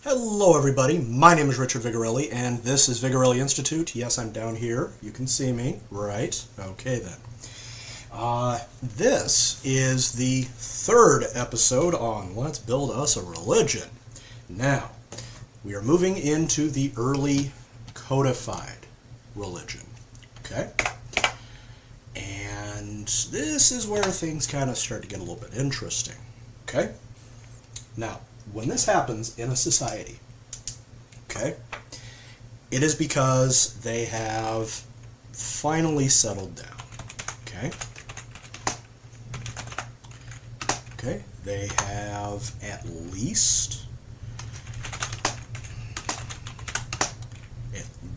Hello everybody, my name is Richard Vigorelli and this is Vigorelli Institute. Yes, I'm down here. You can see me, right? Okay then. This is the third episode on Let's Build Us a Religion. Now, we are moving into the early codified religion, okay? And this is where things kind of start to get a little bit interesting, okay? Now, when this happens in a society, okay, it is because they have finally settled down, okay? Okay, they have at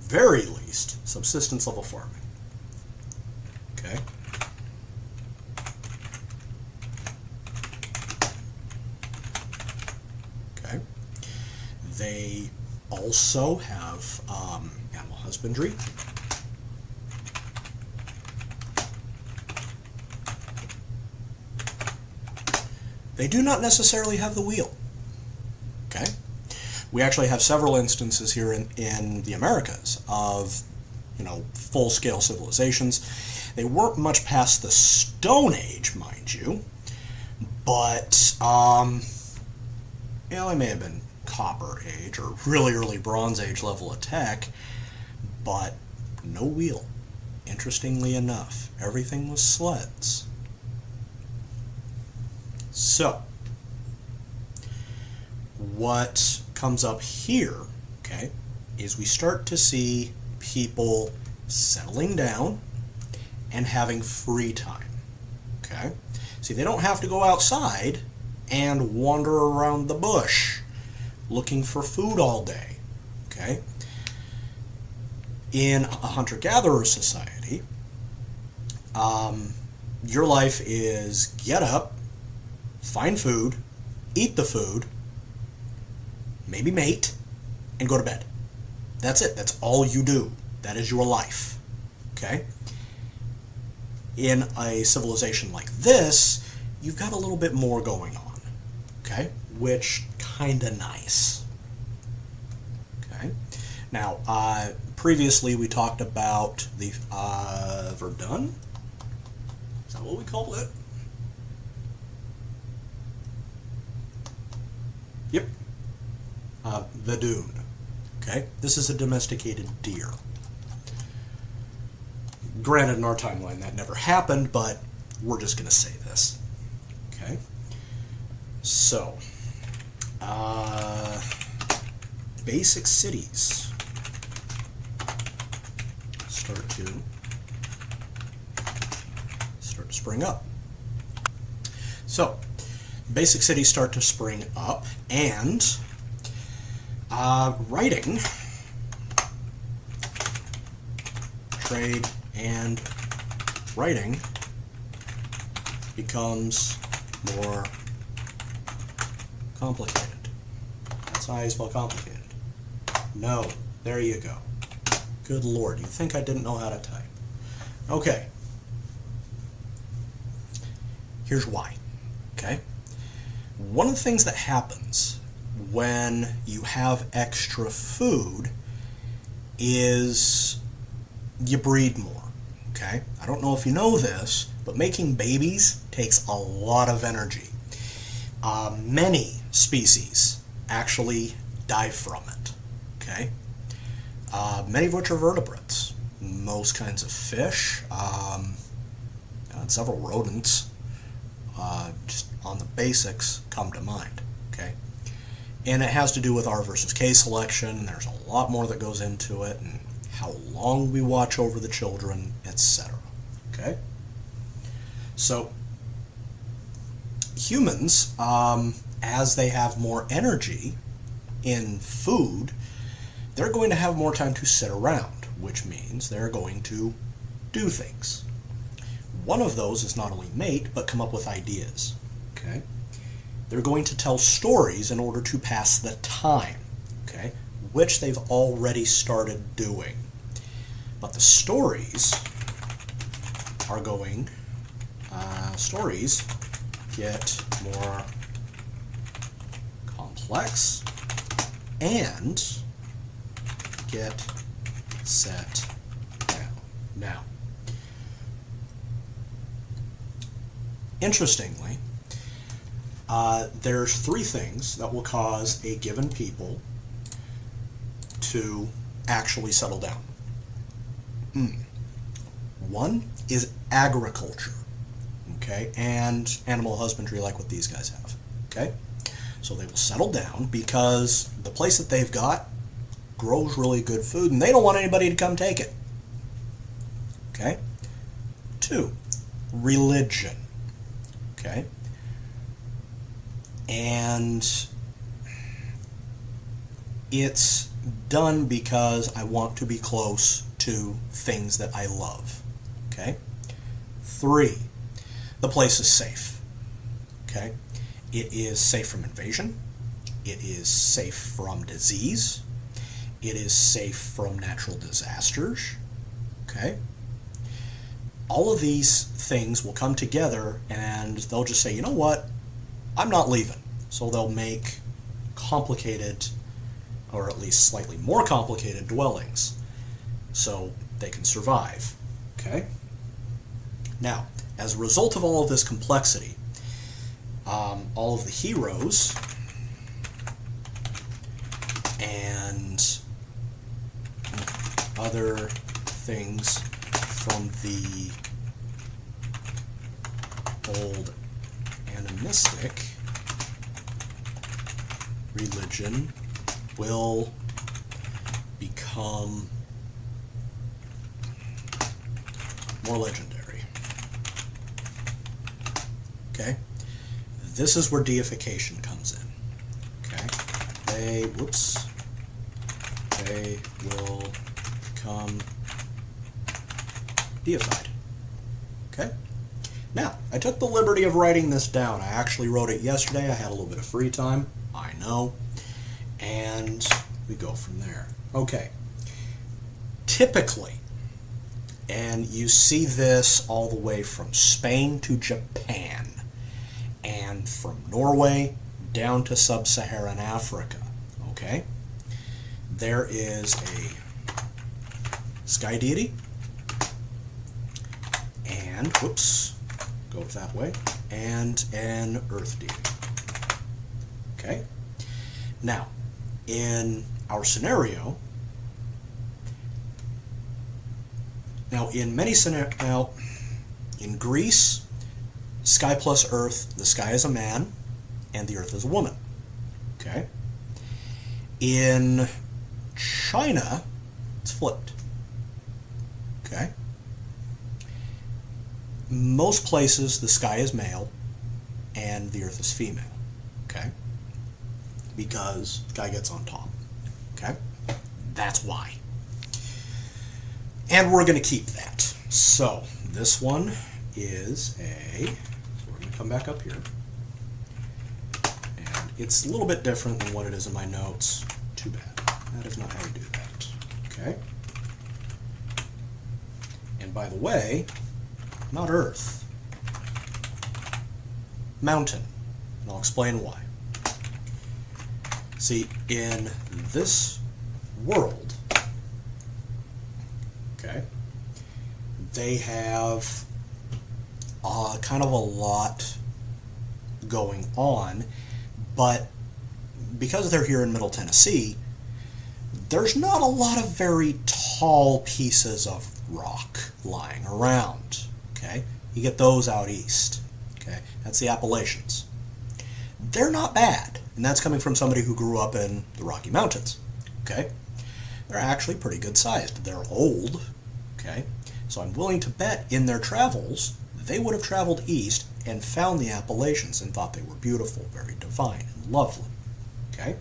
very least, subsistence level farming, okay? Okay. They also have animal husbandry. They do not necessarily have the wheel. Okay. We actually have several instances here in the Americas of, full-scale civilizations. They weren't much past the Stone Age, mind you, but they may have been Copper Age or really early Bronze Age level of tech, but no wheel. Interestingly enough, everything was sleds. So, what comes up here, okay, is we start to see people settling down and having free time, okay? See, they don't have to go outside and wander around the bush looking for food all day, okay? In a hunter-gatherer society, your life is get up, find food, eat the food, maybe mate, and go to bed. That's it. That's all you do. That is your life, okay? In a civilization like this, you've got a little bit more going on, okay? Which kinda nice. Okay. Now, previously we talked about the Verdun. Is that what we called it? Yep. The Dune. Okay. This is a domesticated deer. Granted, in our timeline that never happened, but we're just going to say this. Okay. So, basic cities start to spring up. So, basic cities start to spring up, and writing, trade, and writing becomes more complicated. That's how I spell complicated. No, there you go. Good Lord, you think I didn't know how to type. Okay. Here's why. Okay? One of the things that happens when you have extra food is you breed more. Okay? I don't know if you know this, but making babies takes a lot of energy. Many species actually die from it. Okay? Many of which are vertebrates. Most kinds of fish, and several rodents, just on the basics, come to mind. Okay? And it has to do with R versus K selection. There's a lot more that goes into it, and how long we watch over the children, etc. Okay? So, humans, as they have more energy in food, they're going to have more time to sit around, which means they're going to do things. One of those is not only mate, but come up with ideas. Okay? They're going to tell stories in order to pass the time, okay? Which they've already started doing. But the stories are going, stories get more complex and get set down. Now, interestingly, there's three things that will cause a given people to actually settle down. One is agriculture, okay, and animal husbandry like what these guys have, okay? So they will settle down because the place that they've got grows really good food and they don't want anybody to come take it, okay? Two, religion, okay? And it's done because I want to be close to things that I love, okay? Three, the place is safe, okay? It is safe from invasion. It is safe from disease. It is safe from natural disasters, okay? All of these things will come together and they'll just say, you know what? I'm not leaving. So they'll make complicated, or at least slightly more complicated dwellings so they can survive, okay? Now, as a result of all of this complexity, all of the heroes and other things from the old animistic religion will become more legendary. Okay? This is where deification comes in. Okay? They will become deified. Okay? Now, I took the liberty of writing this down. I actually wrote it yesterday. I had a little bit of free time. I know. And we go from there. Okay. Typically, and you see this all the way from Spain to Japan, and from Norway down to sub-Saharan Africa, okay? There is a sky deity, and, go that way, and an earth deity, okay? Now, in our scenario, in Greece, sky plus earth, the sky is a man and the earth is a woman. Okay? In China, it's flipped. Okay? Most places, the sky is male and the earth is female. Okay? Because the guy gets on top. Okay? That's why. And we're going to keep that. So, this one is so we're going to come back up here. And it's a little bit different than what it is in my notes. Too bad. That is not how you do that. Okay? And by the way, not Earth. Mountain. And I'll explain why. See, in this world, okay, they have kind of a lot going on, but because they're here in Middle Tennessee, there's not a lot of very tall pieces of rock lying around, okay? You get those out east, okay? That's the Appalachians. They're not bad, and that's coming from somebody who grew up in the Rocky Mountains, okay? They're actually pretty good sized. They're old, okay? So I'm willing to bet in their travels, they would have traveled east and found the Appalachians and thought they were beautiful, very divine and lovely, okay?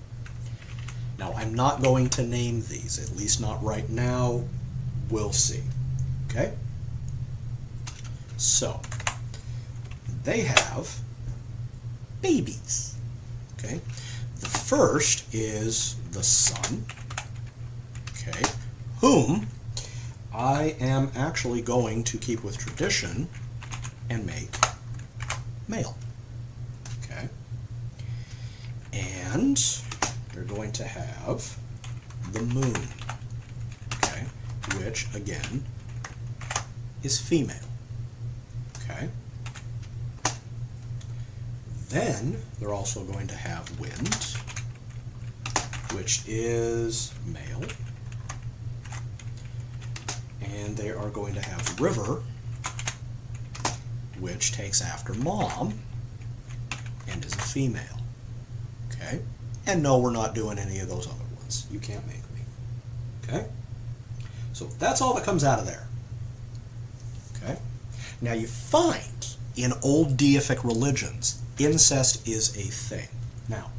Now, I'm not going to name these, at least not right now. We'll see, okay? So, they have babies, okay? The first is the sun, okay, whom I am actually going to keep with tradition and make male, okay? And they're going to have the moon, okay, which again is female, okay. Then they're also going to have wind, which is male, and they are going to have river, which takes after mom and is a female, okay. And no, we're not doing any of those other ones. You can't make me, okay. So that's all that comes out of there, okay. Now you find in old deific religions, incest is a thing. Now,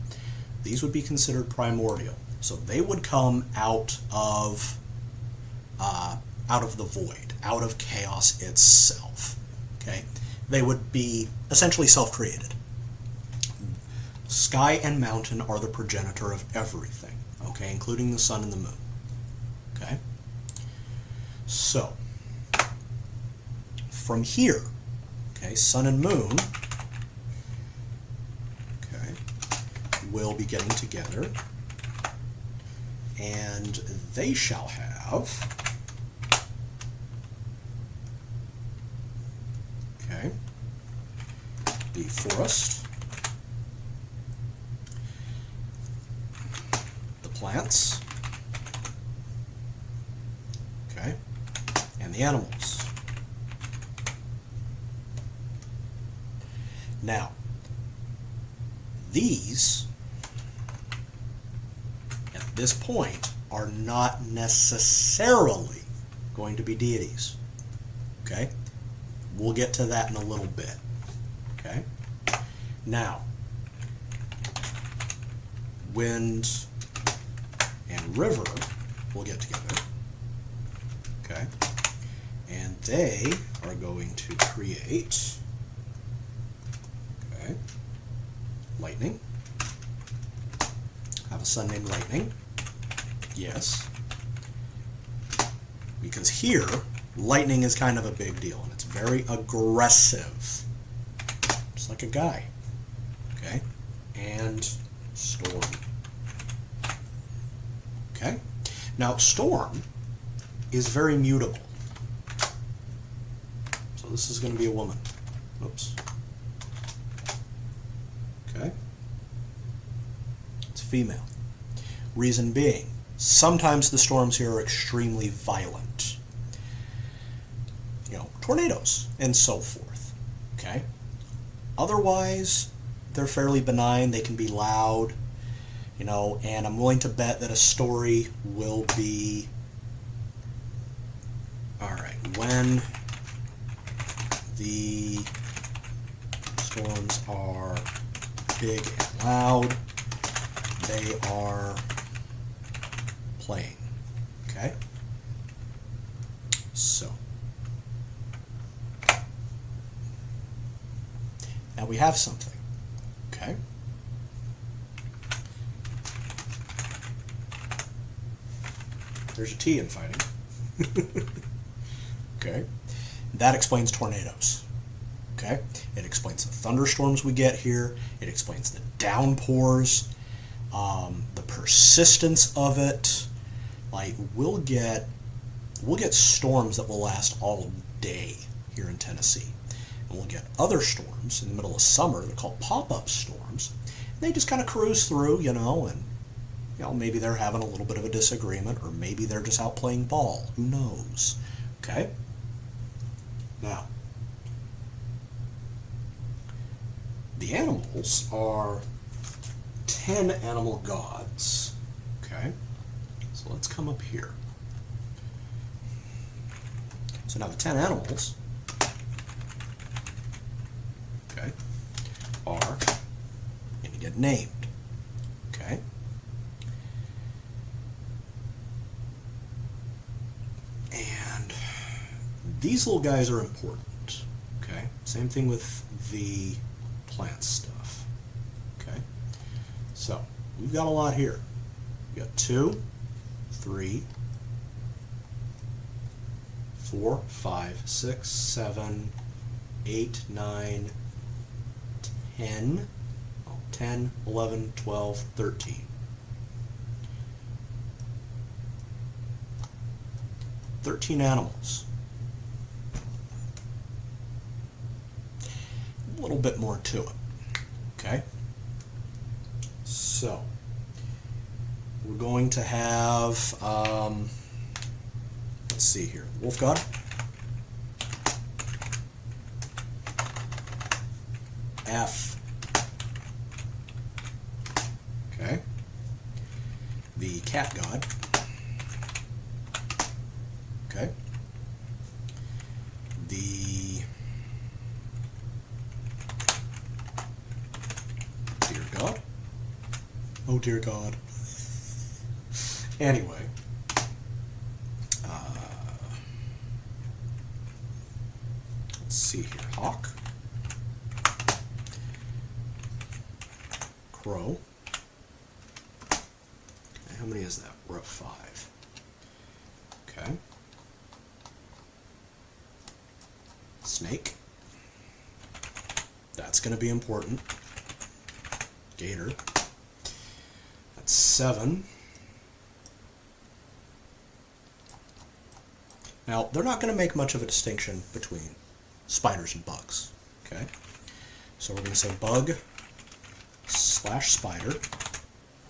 these would be considered primordial, so they would come out of the void, out of chaos itself. Okay, they would be essentially self-created. Sky and mountain are the progenitor of everything. Okay, including the sun and the moon. Okay, so from here, okay, sun and moon, okay, will be getting together, and they shall have, okay, the forest, the plants, okay, and the animals. Now, these, at this point, are not necessarily going to be deities. Okay? We'll get to that in a little bit. Okay? Now, wind and river will get together. Okay? And they are going to create, okay, lightning. Have a son named Lightning. Yes. Because here, lightning is kind of a big deal, and it's very aggressive. Just like a guy. Okay? And storm. Okay? Now, storm is very mutable. So this is going to be a woman. Oops. Okay? It's female. Reason being, sometimes the storms here are extremely violent. You know, tornadoes and so forth. Okay? Otherwise, they're fairly benign. They can be loud. You know, and I'm willing to bet that a story will be, alright, when the storms are big and loud, they are playing. Okay? So, now we have something. Okay? There's a T in fighting. Okay? That explains tornadoes. Okay? It explains the thunderstorms we get here. It explains the downpours, the persistence of it. Like, we'll get storms that will last all day here in Tennessee. And we'll get other storms in the middle of summer. They're called pop-up storms. And they just kind of cruise through, you know, and you know, maybe they're having a little bit of a disagreement, or maybe they're just out playing ball. Who knows? Okay? Now, the animals are 10 animal gods. Okay? So let's come up here. So now the 10 animals, okay, are going to get named. Okay? And these little guys are important. Okay? Same thing with the plant stuff. Okay? So, we've got a lot here. We've got 2, 3, 4, 5, 6, 7, 8, 9, 10, 10, 11, 12, 13. 13 animals. A little bit more to it. Okay? So, we're going to have, let's see here, wolf god. F. Okay. The cat god. Okay. The dear god. Oh dear god. Anyway. Let's see here. Hawk. Crow. Okay, how many is that? We're at 5. Okay. Snake. That's going to be important. Gator. That's 7. Now, they're not going to make much of a distinction between spiders and bugs. Okay? So we're going to say bug / spider.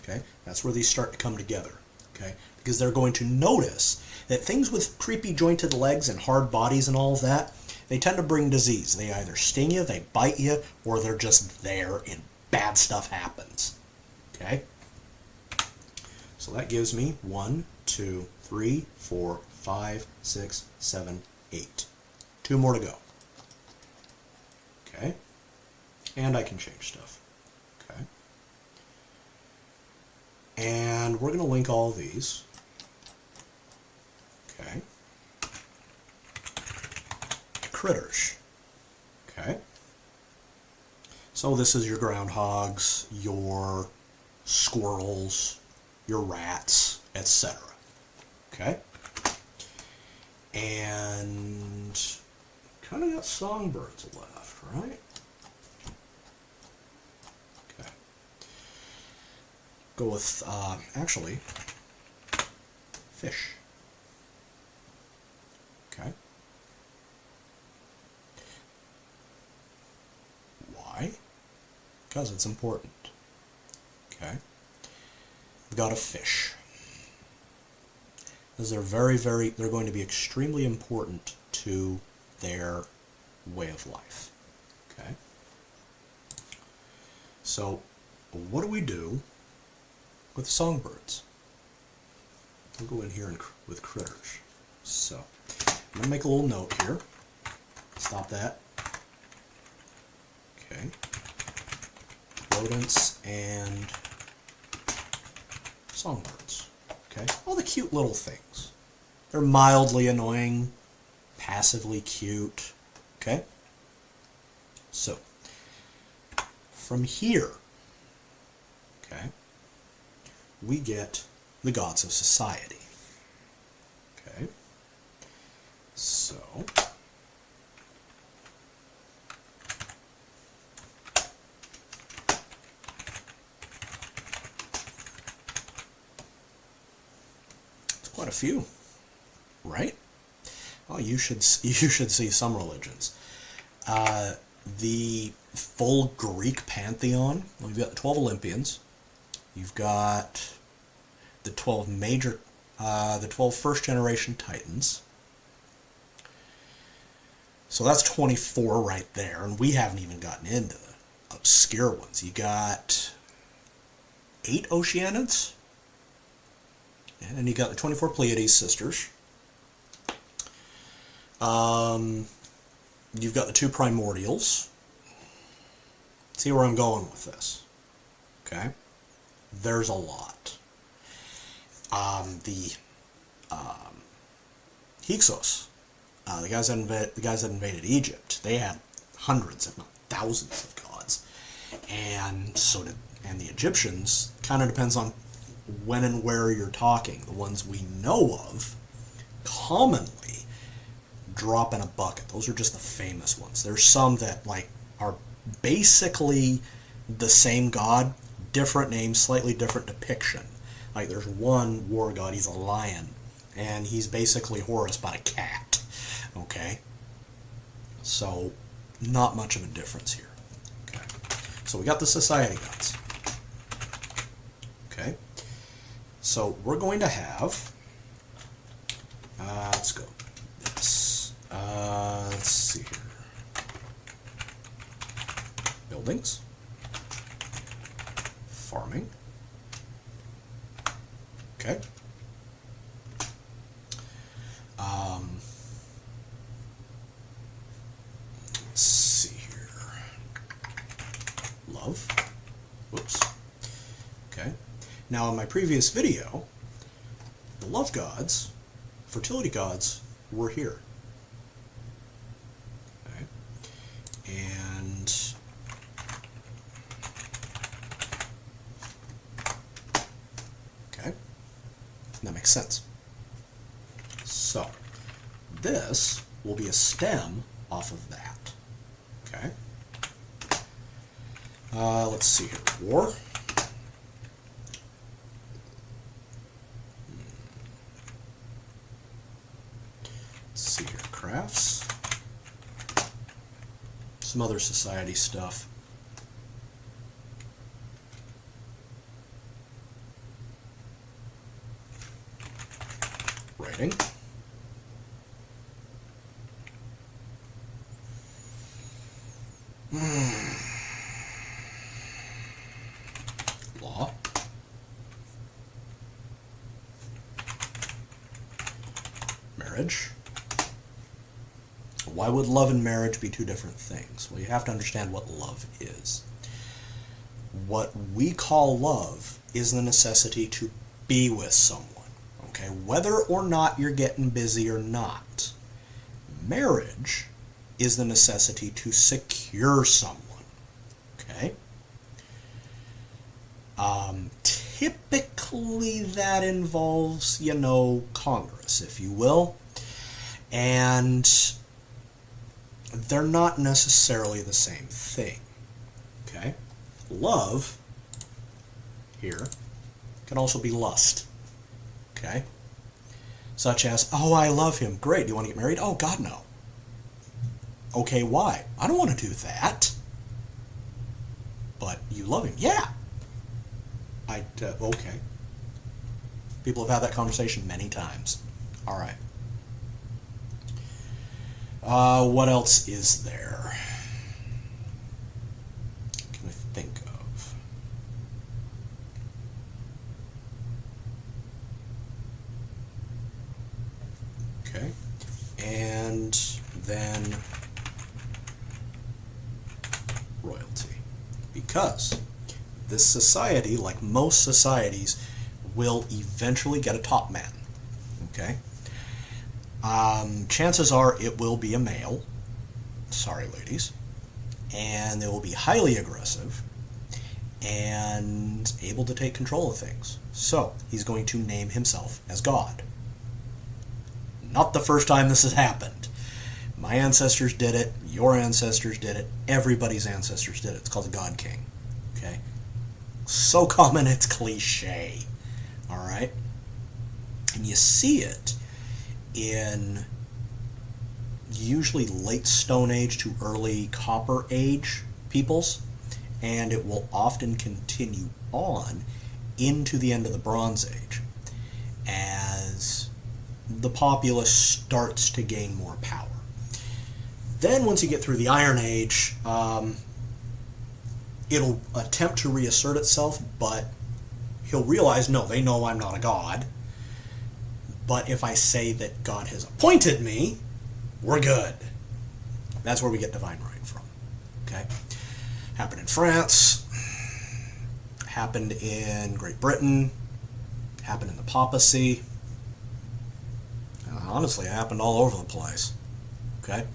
Okay? That's where these start to come together. Okay? Because they're going to notice that things with creepy jointed legs and hard bodies and all of that, they tend to bring disease. They either sting you, they bite you, or they're just there and bad stuff happens. Okay? So that gives me 1, 2, 3, 4, 5, 6, 7, 8. 2 more to go. Okay? And I can change stuff. Okay? And we're going to link all these. Okay? Critters. Okay? So this is your groundhogs, your squirrels, your rats, etc. Okay? And kind of got songbirds left, right? Okay. Go with, actually, fish. Okay. Why? Because it's important. Okay. We've got a fish. Because they're going to be extremely important to their way of life. Okay? So, what do we do with the songbirds? We'll go in here with critters. So, I'm going to make a little note here. Stop that. Okay. Rodents and songbirds. Okay? All the cute little things. They're mildly annoying, passively cute. Okay? So, from here, okay, we get the gods of society. Okay? So, quite a few, right? Oh, you should see some religions. The full Greek pantheon. Well, you've got the 12 Olympians. You've got the 12 the 12 first generation Titans. So that's 24 right there, and we haven't even gotten into the obscure ones. You got 8 Oceanids. And you got the 24 Pleiades sisters. You've got the 2 primordials. See where I'm going with this. Okay? There's a lot. The Hyksos, the guys that invaded Egypt, they had hundreds, if not thousands, of gods. And the Egyptians, kind of depends on when and where you're talking. The ones we know of commonly drop in a bucket. Those are just the famous ones. There's some that are basically the same god, different name, slightly different depiction. Like there's one war god, he's a lion, and he's basically Horus but a cat. Okay? So, not much of a difference here. Okay? So we got the society gods. Okay? So we're going to have, let's go this. Let's see here. Buildings. Farming. Okay. Let's see here. Love. Whoops. Okay. Now in my previous video, the love gods, fertility gods, were here. Okay. And okay. That makes sense. So this will be a stem off of that. Okay. Let's see here. War. Let's see here. Crafts. Some other society stuff. Writing. Law. Marriage. Why would love and marriage be two different things? Well, you have to understand what love is. What we call love is the necessity to be with someone. Okay, whether or not you're getting busy or not. Marriage is the necessity to secure someone. Okay? Typically that involves, Congress, if you will. And they're not necessarily the same thing. Okay? Love, here, can also be lust. Okay? Such as, oh, I love him. Great. Do you want to get married? Oh, God, no. Okay, why? I don't want to do that. But you love him. Yeah. Okay. People have had that conversation many times. All right. What else is there? Can I think of? Okay. And then royalty. Because this society, like most societies, will eventually get a top man. Okay? Chances are it will be a male. Sorry, ladies. And they will be highly aggressive and able to take control of things. So, he's going to name himself as God. Not the first time this has happened. My ancestors did it. Your ancestors did it. Everybody's ancestors did it. It's called the God King. Okay? So common it's cliche. Alright? And you see it in usually late Stone Age to early Copper Age peoples, and it will often continue on into the end of the Bronze Age as the populace starts to gain more power. Then once you get through the Iron Age, it'll attempt to reassert itself, but he'll realize, no, they know I'm not a god. But if I say that God has appointed me, we're good. That's where we get divine right from. Okay? Happened in France. Happened in Great Britain. Happened in the papacy. Honestly, it happened all over the place. Okay?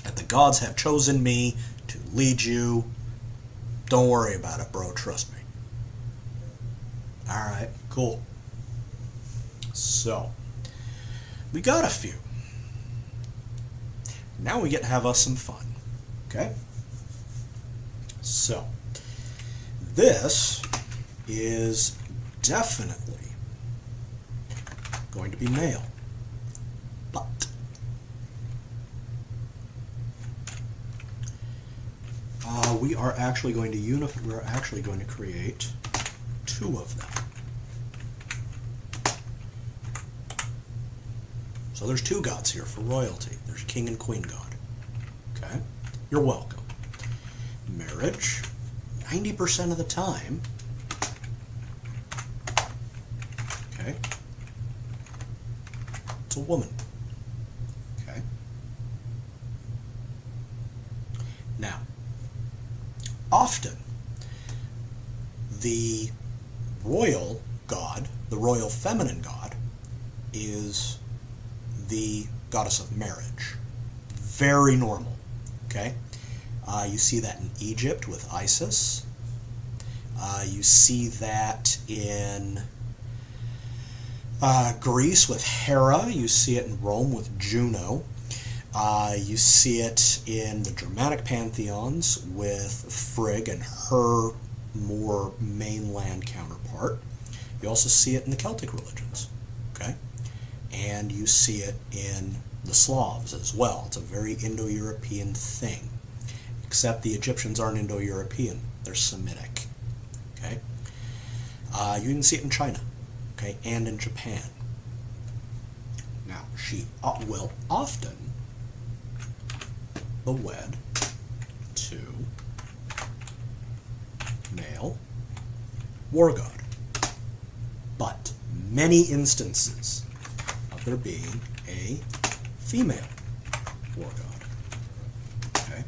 And the gods have chosen me to lead you. Don't worry about it, bro. Trust me. Alright, cool. So, we got a few. Now we get to have us some fun. Okay? So, this is definitely going to be male. But we are actually going to create two of them. So there's two gods here for royalty. There's king and queen god. Okay? You're welcome. Marriage, 90% of the time, okay, it's a woman. Okay? Now, often, the royal god, the royal feminine god, is the goddess of marriage. Very normal. Okay? You see that in Egypt with Isis. You see that in Greece with Hera. You see it in Rome with Juno. You see it in the Germanic pantheons with Frigg and her more mainland counterpart. You also see it in the Celtic religions. Okay? And you see it in the Slavs as well. It's a very Indo-European thing. Except the Egyptians aren't Indo-European. They're Semitic. Okay? You can see it in China. Okay? And in Japan. Now, she will often wed to male war god. But many instances of there being a female war god. Okay?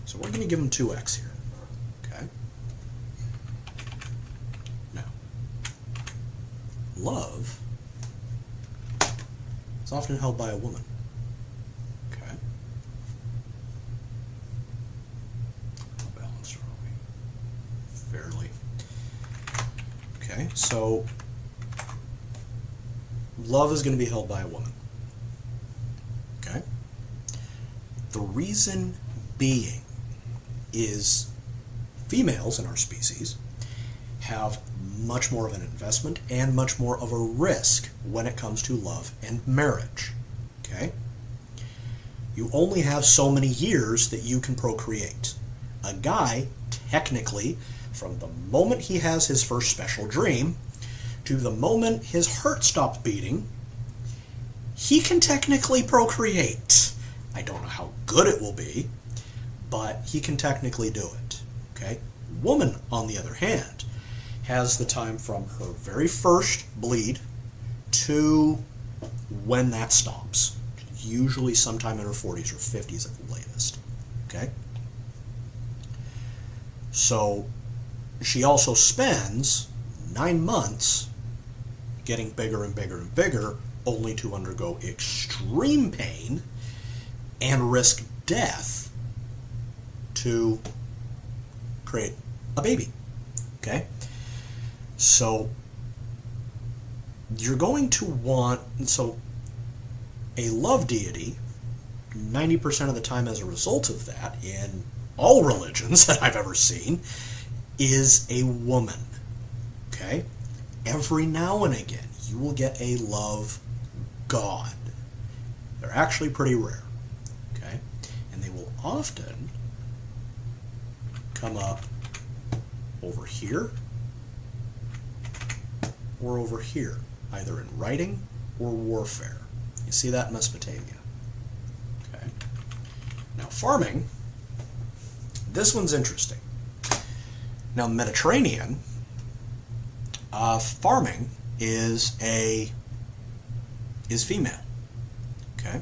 So we're going to give him 2x here. Okay? Now, love is often held by a woman. Okay? How balanced are we? Fairly. Okay, so love is going to be held by a woman. Okay? The reason being is females in our species have much more of an investment and much more of a risk when it comes to love and marriage. Okay? You only have so many years that you can procreate. A guy, technically, from the moment he has his first special dream to the moment his heart stops beating, he can technically procreate. I don't know how good it will be, but he can technically do it. Okay? Woman, on the other hand, has the time from her very first bleed to when that stops. Usually sometime in her 40s or 50s at the latest. Okay? So she also spends 9 months getting bigger and bigger and bigger, only to undergo extreme pain and risk death to create a baby. Okay? So you're going to want, so a love deity, 90% of the time as a result of that, in all religions that I've ever seen, is a woman. Okay? Every now and again, you will get a love god. They're actually pretty rare. Okay? And they will often come up over here or over here, either in writing or warfare. You see that in Mesopotamia. Okay? Now, farming, this one's interesting. Now, Mediterranean, farming is female. Okay?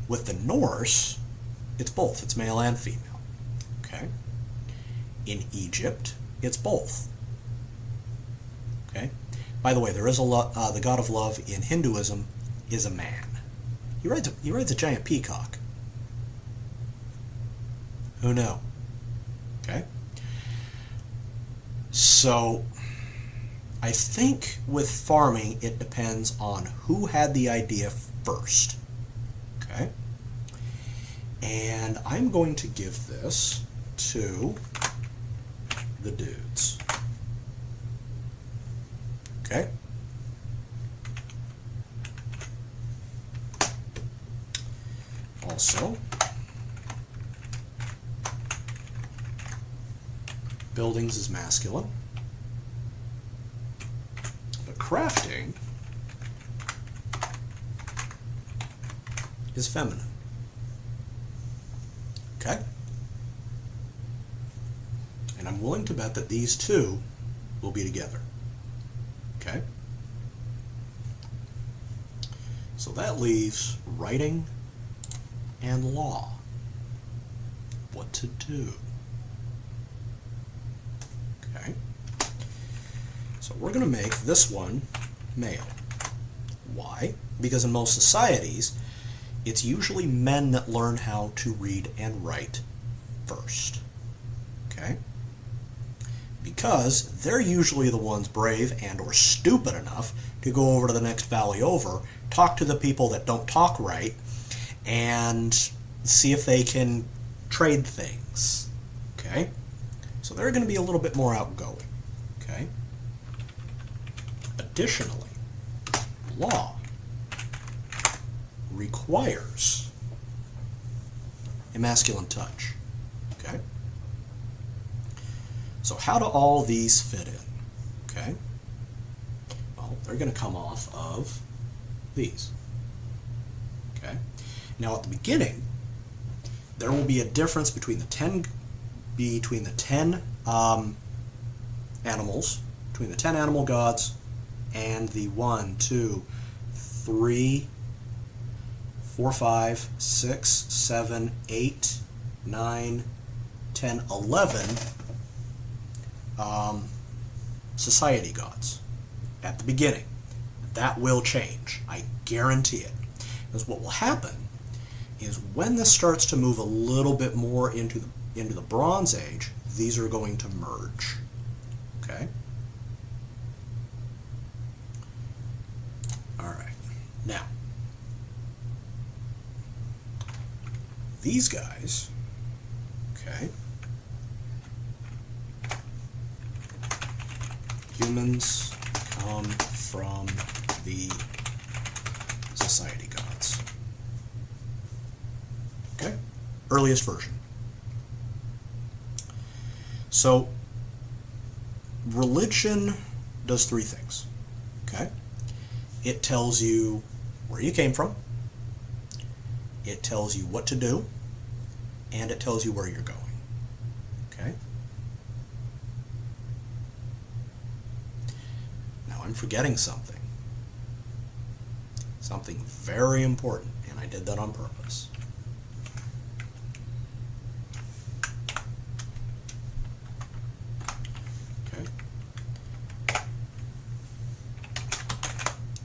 With the Norse, it's both. It's male and female. Okay? In Egypt, it's both. Okay? By the way, there is the god of love in Hinduism is a man. He rides a giant peacock. Who knew? Okay? So, I think with farming, it depends on who had the idea first. Okay? And I'm going to give this to the dudes. Okay? Also, buildings is masculine, but crafting is feminine. Okay? And I'm willing to bet that these two will be together. Okay? So that leaves writing and law. What to do? Okay? So we're going to make this one male. Why? Because in most societies, it's usually men that learn how to read and write first. Okay? Because they're usually the ones brave and or stupid enough to go over to the next valley over, talk to the people that don't talk right, and see if they can trade things. Okay? So they're going to be a little bit more outgoing. Okay? Additionally, law requires a masculine touch. Okay? So how do all these fit in? Okay? Well, they're going to come off of these. Okay? Now at the beginning, there will be a difference between the 10 animals, between the 10 animal gods and the 1, 2, 3, 4, 5, 6, 7, 8, 9, 10, 11 society gods at the beginning. That will change. I guarantee it. Because what will happen is when this starts to move a little bit more into the Bronze Age, these are going to merge. Okay? All right. Now, these guys, okay, humans come from the society gods. Okay? Earliest version. So, religion does three things. Okay? It tells you where you came from, it tells you what to do, and it tells you where you're going. Okay? Now I'm forgetting something. Something very important, and I did that on purpose. Okay?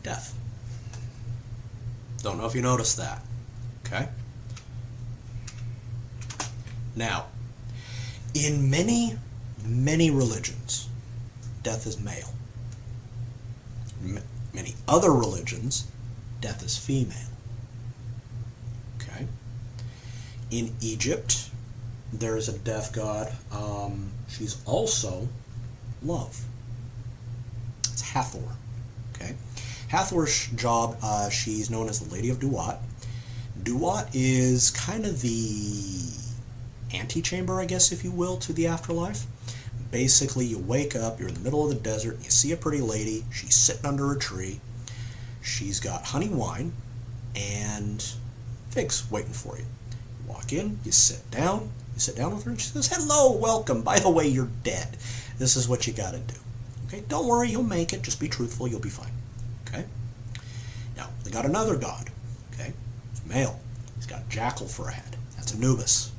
Death. Don't know if you noticed that. Okay? Now, in many, many religions, death is male. Many other religions, death is female. Okay? In Egypt, there is a death god. She's also love. It's Hathor. Okay? Hathor's job, she's known as the Lady of Duat. Duat is kind of the antechamber, I guess, if you will, to the afterlife. Basically, you wake up, you're in the middle of the desert, and you see a pretty lady. She's sitting under a tree. She's got honey wine and figs waiting for you. You walk in, you sit down with her, and she says, "Hello, welcome. By the way, you're dead. This is what you got to do. Okay, don't worry, you'll make it. Just be truthful, you'll be fine." Okay? Now, they got another god. Okay? It's male. He's got a jackal for a head. That's Anubis.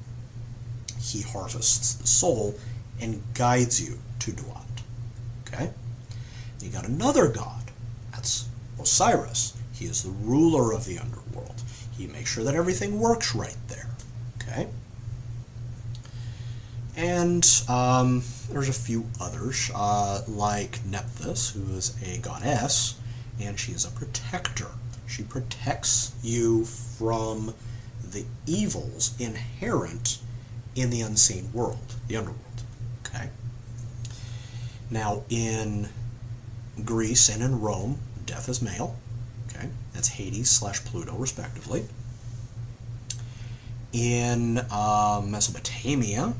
He harvests the soul and guides you to Duat. Okay? You got another god. That's Osiris. He is the ruler of the underworld. He makes sure that everything works right there. Okay? And there's a few others, like Nephthys, who is a goddess, and she is a protector. She protects you from the evils inherent in the unseen world, the underworld. Okay? Now, in Greece and in Rome, death is male. Okay? That's Hades / Pluto, respectively. In Mesopotamia,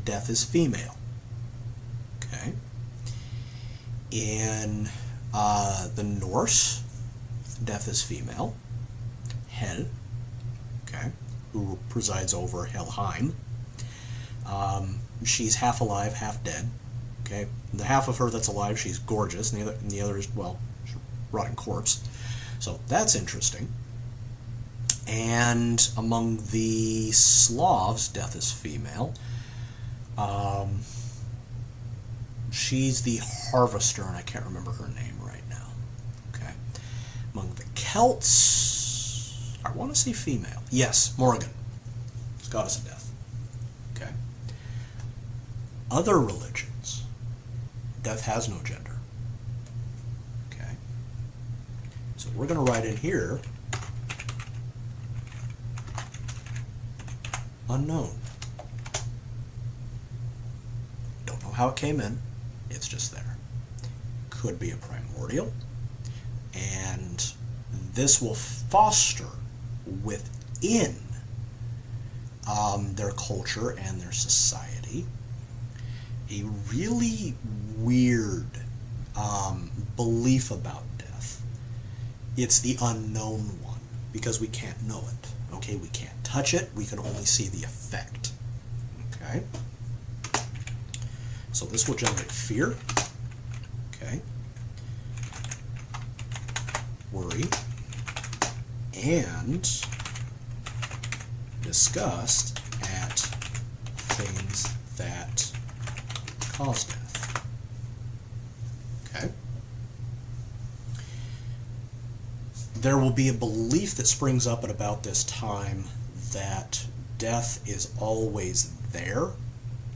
death is female. Okay. In the Norse, death is female. Hel, okay, who presides over Helheim. She's half alive, half dead. Okay, the half of her that's alive, she's gorgeous, and the other is, well, she's a rotting corpse. So that's interesting. And among the Slavs, death is female. She's the harvester, and I can't remember her name right now. Okay. Among the Celts, I want to say female. Yes, Morrigan, goddess of death. Okay. Other religions, death has no gender. Okay. So we're going to write in here, unknown. Don't know how it came in. It's just there. Could be a primordial. And this will foster within their culture and their society a really weird belief about death. It's the unknown one because we can't know it. Okay, we can't touch it. We can only see the effect. Okay. So this will generate fear. Okay. Worry. And disgust at things that cause death. Okay. There will be a belief that springs up at about this time that death is always there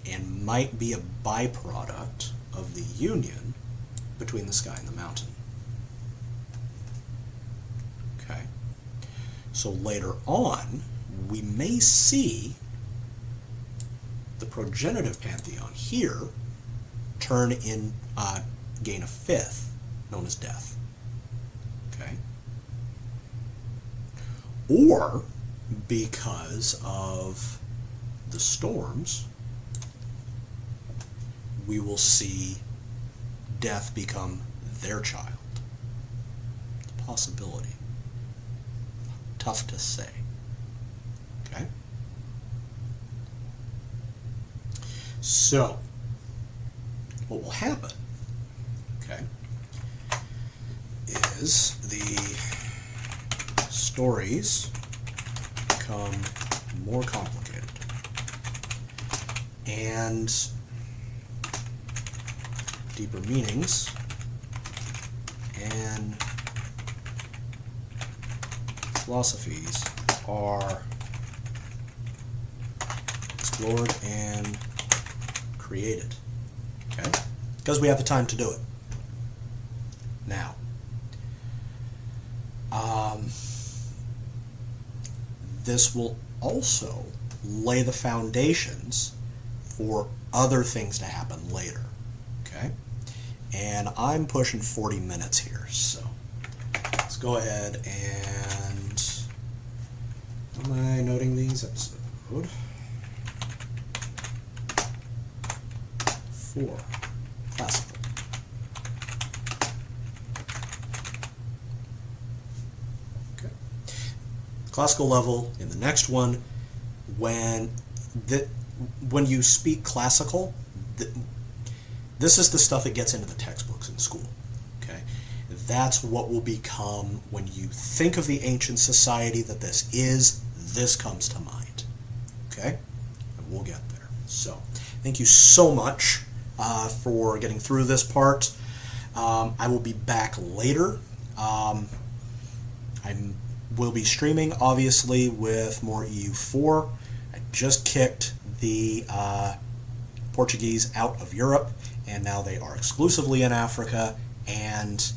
and might be a byproduct of the union between the sky and the mountain. Okay. So later on, we may see the progenitive pantheon here turn in, gain a fifth, known as death. Okay. Or because of the storms, we will see death become their child. It's a possibility. Tough to say. Okay? So, what will happen, okay, is the stories become more complicated. And deeper meanings and philosophies are explored and created. Okay? Because we have the time to do it. Now, this will also lay the foundations for other things to happen later. Okay? And I'm pushing 40 minutes here, so let's go ahead and, am I noting these? Episode 4, classical. Okay. Classical level in the next one, when you speak classical, this is the stuff that gets into the textbooks in school. Okay, that's what will become, when you think of the ancient society that this comes to mind. Okay, and we'll get there. So, thank you so much for getting through this part. I will be back later. I will be streaming, obviously, with more EU4. I just kicked the Portuguese out of Europe, and now they are exclusively in Africa and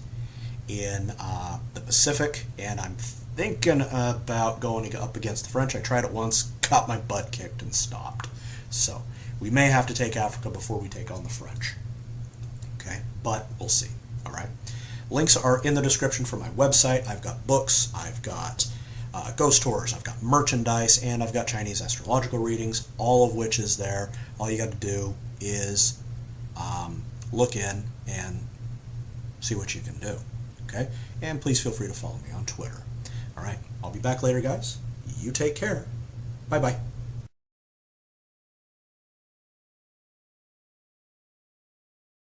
in the Pacific, and I'm thinking about going up against the French. I tried it once, got my butt kicked, and stopped. So we may have to take Africa before we take on the French. Okay, but we'll see. All right. Links are in the description for my website. I've got books. I've got ghost tours, I've got merchandise, and I've got Chinese astrological readings, all of which is there. All you got to do is look in and see what you can do. Okay? And please feel free to follow me on Twitter. All right, I'll be back later, guys. You take care. Bye-bye.